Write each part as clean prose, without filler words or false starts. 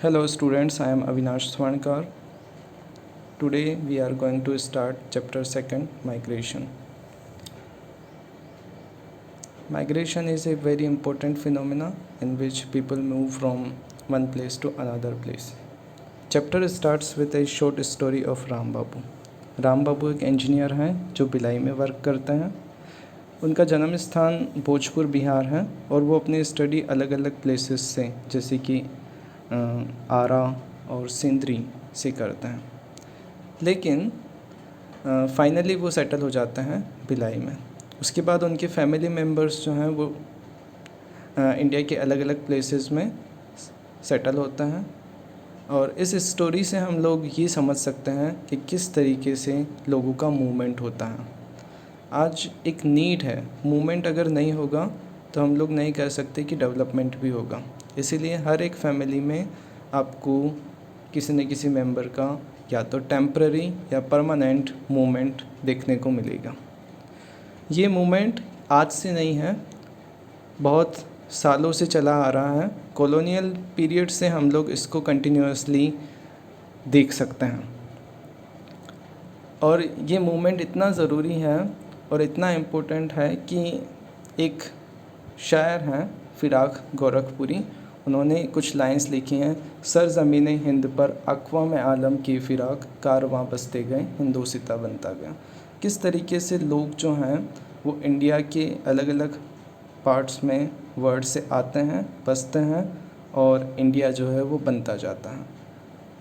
Hello students, I am Avinash Swarnkar. Today we are going to start chapter 2, Migration. Migration is a very important phenomena in which people move from one place to another place. Chapter starts with a short story of Ram बाबू. राम बाबू एक engineer हैं जो भिलाई में work करते हैं. उनका जन्म स्थान भोजपुर बिहार है और वो अपनी स्टडी अलग अलग प्लेसेस से जैसे कि आरा और सिंदरी से करते हैं, लेकिन फाइनली वो सेटल हो जाते हैं भिलाई में. उसके बाद उनके फैमिली मेम्बर्स जो हैं वो इंडिया के अलग अलग प्लेसेस में सेटल होते हैं. और इस स्टोरी से हम लोग ये समझ सकते हैं कि किस तरीके से लोगों का मूवमेंट होता है. आज एक नीड है, मूवमेंट अगर नहीं होगा तो हम लोग नहीं कह सकते कि डेवलपमेंट भी होगा. इसीलिए हर एक फैमिली में आपको किसी न किसी मेंबर का या तो टेम्पररी या परमानेंट मूवमेंट देखने को मिलेगा. ये मूवमेंट आज से नहीं है, बहुत सालों से चला आ रहा है. कॉलोनियल पीरियड से हम लोग इसको कंटिन्यूअसली देख सकते हैं. और ये मूवमेंट इतना ज़रूरी है और इतना इम्पोर्टेंट है कि एक शायर हैं फिराक गोरखपुरी, उन्होंने कुछ लाइंस लिखी हैं. सर ज़मीन हिंद पर अक़वाम आलम की फ़िराक, कारवां बसते गए हिंदोसिता बनता गया. किस तरीके से लोग जो हैं वो इंडिया के अलग अलग पार्ट्स में वर्ड से आते हैं, बसते हैं और इंडिया जो है वो बनता जाता है.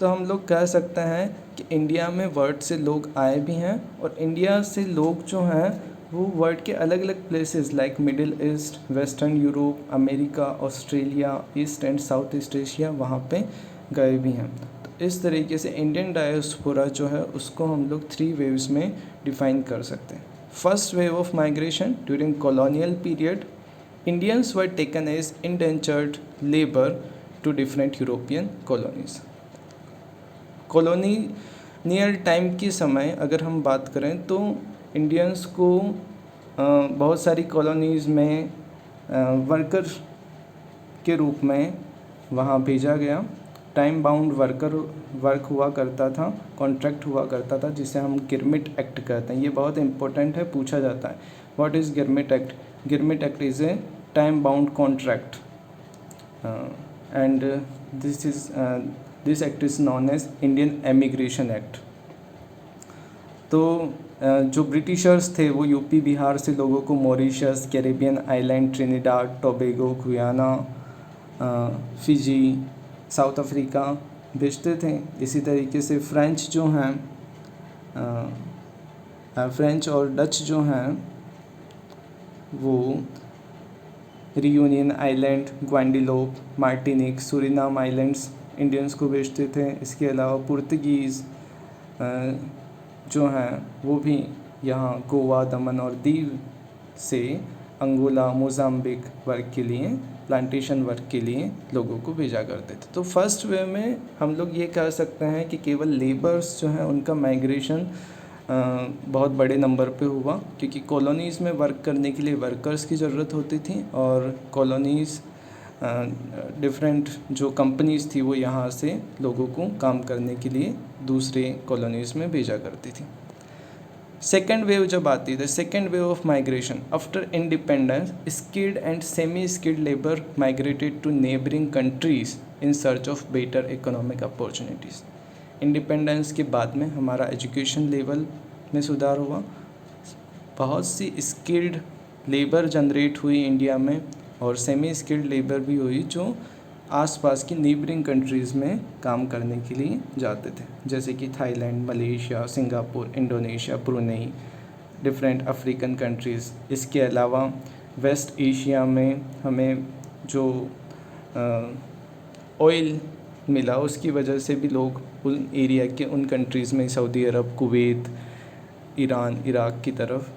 तो हम लोग कह सकते हैं कि इंडिया में वर्ड से लोग आए भी हैं और इंडिया से लोग जो हैं वो वर्ल्ड के अलग अलग places like middle east, western Europe, America, Australia, east and south east Asia वहाँ पे गए भी हैं. तो इस तरीके से इंडियन डायस्पोरा जो है उसको हम लोग 3 वेव्स में डिफ़ाइन कर सकते हैं. First wave of migration during colonial period, Indians were taken as indentured labour to different European colonies. Colonial time के समय अगर हम बात करें तो इंडियंस को बहुत सारी कॉलोनीज़ में वर्कर के रूप में वहाँ भेजा गया. टाइम बाउंड वर्क हुआ करता था, कॉन्ट्रैक्ट हुआ करता था, जिसे हम गिरमिट एक्ट कहते हैं. ये बहुत इंपॉर्टेंट है, पूछा जाता है. What is Girmit act? Girmit act is a time bound contract and this act is known as Indian emigration act. तो जो ब्रिटिशर्स थे वो यूपी बिहार से लोगों को Mauritius, Caribbean island, Trinidad, Tobago, Guyana, Fiji, south Africa भेजते थे. इसी तरीके से फ्रेंच जो हैं, फ्रेंच और डच जो हैं वो Reunion island, Guadeloupe, Martinique, Suriname islands Indians को भेजते थे. इसके अलावा पुर्तगीज़ जो हैं वो भी यहाँ गोवा, दमन और दीव से अंगोला, मोज़ाम्बिक वर्क के लिए, प्लांटेशन वर्क के लिए लोगों को भेजा करते थे. तो फर्स्ट वे में हम लोग ये कह सकते हैं कि केवल लेबर्स जो हैं उनका माइग्रेशन बहुत बड़े नंबर पे हुआ, क्योंकि कॉलोनीज़ में वर्क करने के लिए वर्कर्स की ज़रूरत होती थी और कॉलोनीज़ डिफरेंट जो कंपनीज़ थी वो यहाँ से लोगों को काम करने के लिए दूसरे कॉलोनीज़ में भेजा करती थी. सेकेंड वेव जब आती है, the second wave of migration after independence, skilled and semi skilled labour migrated to neighbouring countries in search of better economic opportunities. Independence के बाद में हमारा एजुकेशन लेवल में सुधार हुआ, बहुत सी स्किल्ड लेबर जनरेट हुई इंडिया में और सेमी स्किल्ड लेबर भी हुई जो आसपास की नेबरिंग कंट्रीज़ में काम करने के लिए जाते थे, जैसे कि Thailand, Malaysia, Singapore, Indonesia, Brunei, different African countries. इसके अलावा वेस्ट एशिया में हमें जो ऑयल मिला उसकी वजह से भी लोग उन एरिया के उन कंट्रीज़ में Saudi Arabia, Kuwait, Iran, Iraq की तरफ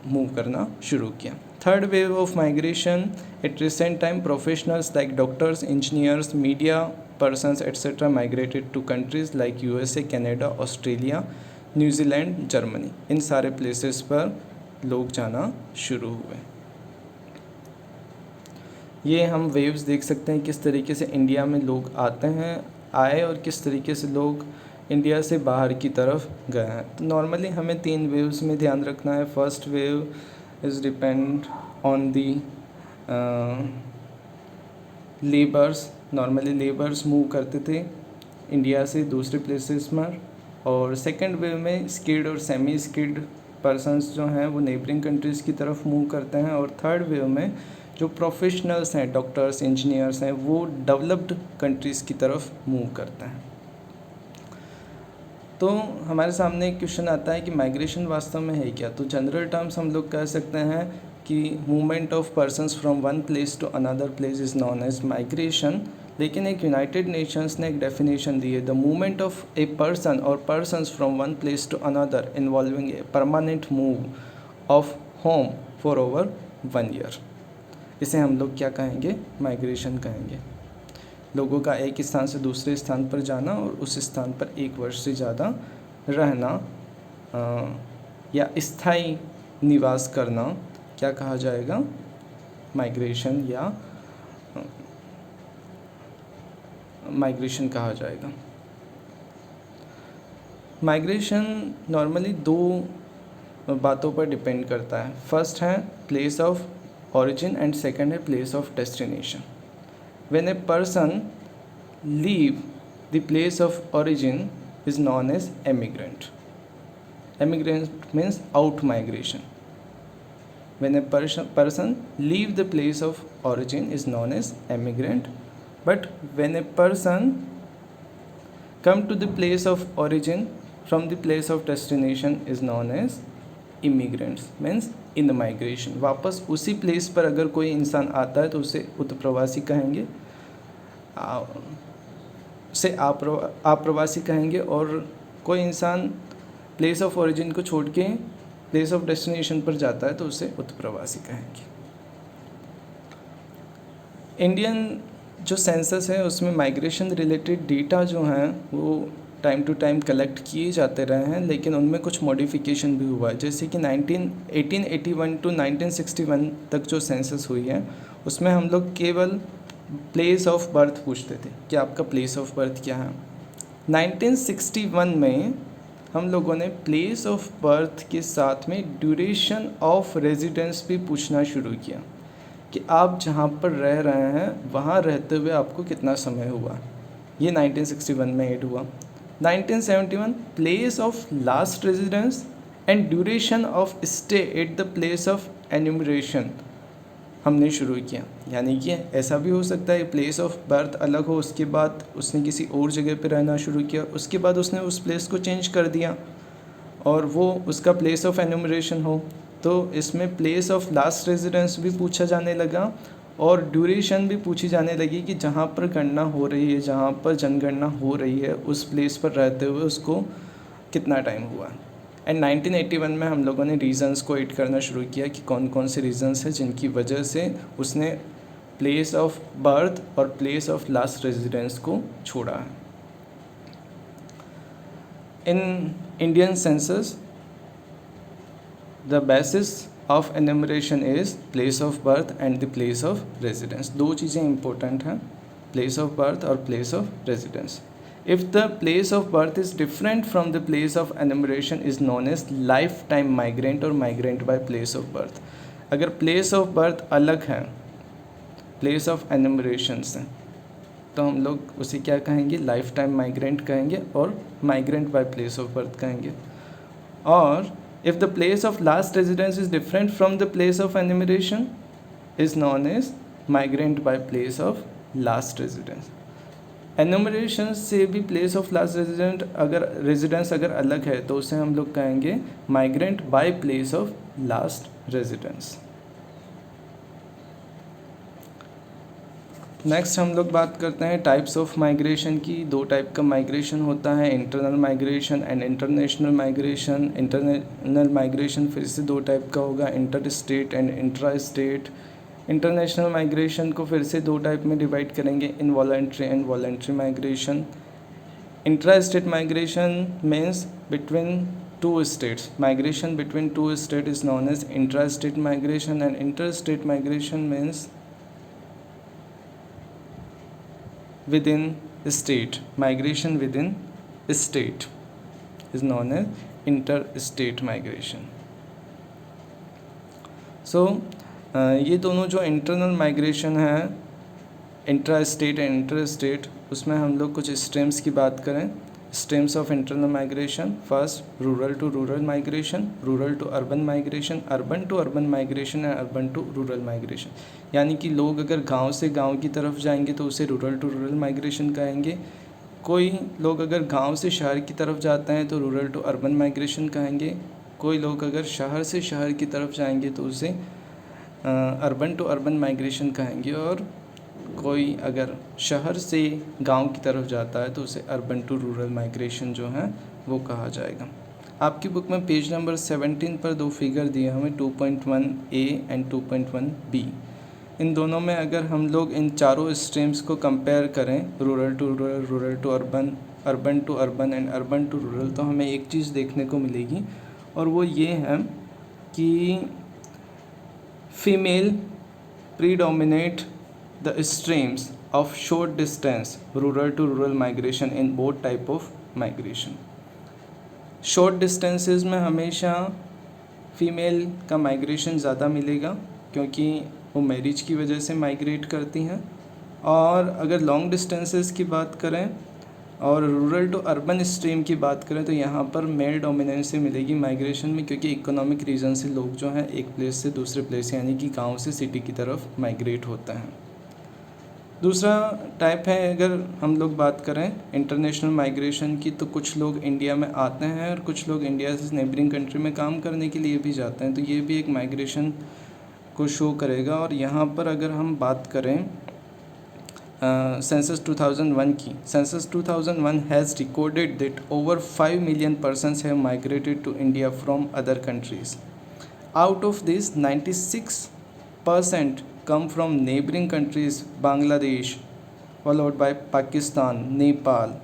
मूव करना शुरू किया. Third wave of migration, at recent time professionals like doctors, engineers, media persons etcetera migrated to countries like USA, Canada, Australia, New Zealand, Germany. इन सारे प्लेसेस पर लोग जाना शुरू हुए. ये हम वेव्स देख सकते हैं किस तरीके से इंडिया में लोग आए और किस तरीके से लोग इंडिया से बाहर की तरफ गए हैं। तो नॉर्मली हमें 3 वेव्स में ध्यान रखना है। First wave is depend on the labours. Normally labours move करते थे इंडिया से दूसरे प्लेसेस में, और सेकंड वेव में स्किल्ड और सेमी स्किल्ड पर्सन्स जो हैं वो नेबरिंग कंट्रीज़ की तरफ मूव करते हैं, और थर्ड वेव में जो प्रोफेशनल्स हैं, डॉक्टर्स, इंजीनियर्स हैं, वो डेवलप्ड कंट्रीज़ की तरफ मूव करते हैं। तो हमारे सामने एक क्वेश्चन आता है कि माइग्रेशन वास्तव में है क्या। तो जनरल टर्म्स हम लोग कह सकते हैं कि movement of persons from one place to another place is known as migration. लेकिन एक यूनाइटेड नेशंस ने एक डेफिनेशन दी है, the movement of a person और persons from one place to another involving a permanent move of home for over 1 year. इसे हम लोग क्या कहेंगे, माइग्रेशन कहेंगे। लोगों का एक स्थान से दूसरे स्थान पर जाना और उस स्थान पर 1 वर्ष से ज़्यादा रहना या स्थायी निवास करना क्या कहा जाएगा, माइग्रेशन या माइग्रेशन कहा जाएगा। माइग्रेशन नॉर्मली 2 बातों पर डिपेंड करता है। फर्स्ट है place of origin and second है place of destination. When a person leave the place of origin is known as emigrant. Emigrant means out migration. When a person leave the place of origin is known as emigrant. But when a person come to the place of origin from the place of destination is known as immigrants means in the migration. वापस उसी place पर अगर कोई इंसान आता है तो उसे उत्प्रवासी कहेंगे, उसे आप्रवासी कहेंगे, और कोई इंसान प्लेस ऑफ ओरिजिन को छोड़ के प्लेस ऑफ डेस्टिनेशन पर जाता है तो उसे उत्प्रवासी कहेंगे। इंडियन जो सेंसस है उसमें माइग्रेशन रिलेटेड डेटा जो हैं वो टाइम टू टाइम कलेक्ट किए जाते रहे हैं, लेकिन उनमें कुछ मॉडिफिकेशन भी हुआ है। जैसे कि 1881 टू 1961 तक जो सेंसस हुई है उसमें हम लोग केवल प्लेस ऑफ बर्थ पूछते थे कि आपका प्लेस ऑफ बर्थ क्या है। 1961 में हम लोगों ने प्लेस ऑफ बर्थ के साथ में ड्यूरेशन ऑफ रेजिडेंस भी पूछना शुरू किया कि आप जहाँ पर रह रहे हैं वहाँ रहते हुए आपको कितना समय हुआ। ये 1961 में ऐड हुआ। 1971 place of last residence and duration of stay at the place of enumeration हमने शुरू किया। यानी कि ऐसा भी हो सकता है प्लेस ऑफ बर्थ अलग हो, उसके बाद उसने किसी और जगह पर रहना शुरू किया, उसके बाद उसने उस प्लेस को चेंज कर दिया और वो उसका प्लेस ऑफ एन्यूमरेशन हो। तो इसमें प्लेस ऑफ लास्ट रेजिडेंस भी पूछा जाने लगा और ड्यूरेशन भी पूछी जाने लगी कि जहाँ पर गणना हो रही है, जहाँ पर जनगणना हो रही है, उस प्लेस पर रहते हुए उसको कितना टाइम हुआ। एंड 1981 में हम लोगों ने रीजंस को ऐड करना शुरू किया कि कौन कौन से रीजंस हैं जिनकी वजह से उसने प्लेस ऑफ बर्थ और प्लेस ऑफ लास्ट रेजिडेंस को छोड़ा है। In Indian census the basis of enumeration is place of birth and the place of residence. 2 चीज़ें इंपॉर्टेंट हैं, प्लेस ऑफ बर्थ और place of residence. If the place of birth is different from the place of enumeration is known as lifetime migrant और migrant by place of birth. अगर place of birth अलग है place of enumeration से तो हम लोग उसे क्या कहेंगे, लाइफ टाइम माइग्रेंट कहेंगे और migrant by place of birth कहेंगे। और if the place of last residence is different from the place of enumeration is known as migrant by place of last residence। Enumeration से भी place of last residence अगर अलग है तो उसे हम लोग कहेंगे migrant by place of last residence. Next हम लोग बात करते हैं टाइप्स ऑफ माइग्रेशन की। 2 टाइप का माइग्रेशन होता है, internal migration and international migration. Internal migration फिर से 2 टाइप का होगा, inter state and intra state. International migration को फिर से 2 टाइप में डिवाइड करेंगे, involuntary and voluntary migration. Intra state migration means between 2 states। Migration between 2 states is known as intra state migration and inter state migration means within state, migration within state is known as inter state migration. So ये दोनों जो internal migration है, intra state and inter state, उसमें हम लोग कुछ streams की बात करें। Streams of internal migration, first rural to rural migration, rural to urban migration, urban to urban migration and urban to rural migration. यानी कि लोग अगर गांव से गांव की तरफ जाएंगे तो उसे रूरल टू रूरल माइग्रेशन कहेंगे। कोई लोग अगर गांव से शहर की तरफ जाते हैं तो रूरल टू अर्बन माइग्रेशन कहेंगे। कोई लोग अगर शहर से शहर की तरफ जाएंगे तो उसे अर्बन टू अर्बन माइग्रेशन कहेंगे। और कोई अगर शहर से गांव की तरफ जाता है तो उसे अर्बन टू रूरल माइग्रेशन जो है वो कहा जाएगा। आपकी बुक में पेज नंबर 17 पर दो फिगर दिए हमें 2.1A एंड 2.1B। इन दोनों में अगर हम लोग इन चारों स्ट्रीम्स को कंपेयर करें, rural to rural, rural to urban, urban to urban and urban to rural, तो हमें एक चीज़ देखने को मिलेगी और वो ये है कि female predominate the streams of short distance rural to rural migration in both type of migration। short distances में हमेशा फीमेल का माइग्रेशन ज़्यादा मिलेगा क्योंकि वो मैरिज की वजह से माइग्रेट करती हैं। और अगर लॉन्ग डिस्टेंसेस की बात करें और रूरल टू अर्बन स्ट्रीम की बात करें तो यहाँ पर मेल डोमिनेंसी मिलेगी माइग्रेशन में, क्योंकि इकोनॉमिक रीज़न से लोग जो हैं एक प्लेस से दूसरे प्लेस यानी कि गांव से सिटी की तरफ माइग्रेट होते हैं। दूसरा टाइप है, अगर हम लोग बात करें इंटरनेशनल माइग्रेशन की, तो कुछ लोग इंडिया में आते हैं और कुछ लोग इंडिया से नेबरिंग कंट्री में काम करने के लिए भी जाते हैं, तो ये भी एक माइग्रेशन को शो करेगा। और यहाँ पर अगर हम बात करें सेंसस 2001 की, census 2001 has recorded that over 5 million persons have migrated to India from other countries. Out of this 96% come from neighboring countries Bangladesh, followed by Pakistan, Nepal.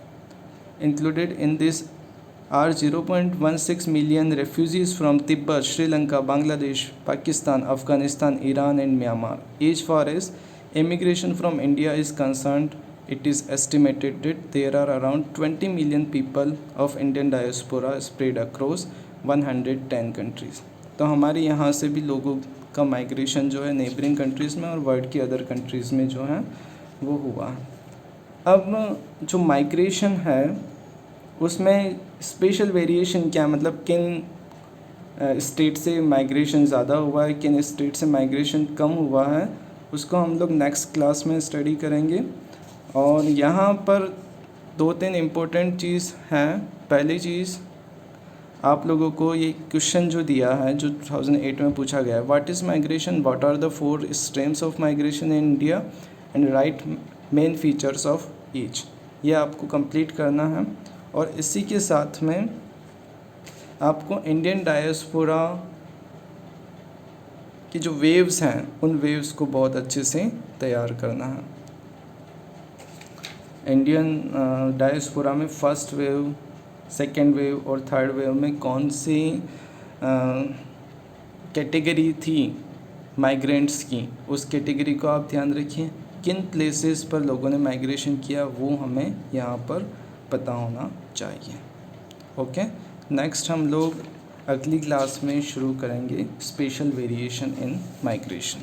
Included in this are 0.16 million refugees from Tibet, Sri Lanka, Bangladesh, Pakistan, Afghanistan, Iran and Myanmar. As far as immigration from India is concerned, it is estimated that there are around 20 million people of Indian diaspora spread across 110 countries. तो हमारे यहाँ से भी लोगों का migration जो है neighbouring countries में और वर्ल्ड की अदर कंट्रीज़ में जो है वो हुआ है। अब जो माइग्रेशन है उसमें स्पेशल वेरिएशन क्या, मतलब किन स्टेट से माइग्रेशन ज़्यादा हुआ है, किन स्टेट से माइग्रेशन कम हुआ है, उसको हम लोग नेक्स्ट क्लास में स्टडी करेंगे। और यहाँ पर 2-3 इम्पोर्टेंट चीज़ हैं। पहली चीज़, आप लोगों को ये क्वेश्चन जो दिया है जो 2008 में पूछा गया है, what is migration, what are the 4 streams of migration in India and write main features of each, ये आपको कंप्लीट करना है। और इसी के साथ में आपको इंडियन डायस्पोरा की जो वेव्स हैं उन वेव्स को बहुत अच्छे से तैयार करना है। इंडियन डायस्पोरा में फर्स्ट वेव, सेकेंड वेव और थर्ड वेव में कौन सी कैटेगरी थी माइग्रेंट्स की, उस कैटेगरी को आप ध्यान रखिए। किन प्लेसेस पर लोगों ने माइग्रेशन किया वो हमें यहाँ पर पता होना चाहिए। ओके, नेक्स्ट हम लोग अगली क्लास में शुरू करेंगे स्पेशल वेरिएशन इन माइग्रेशन।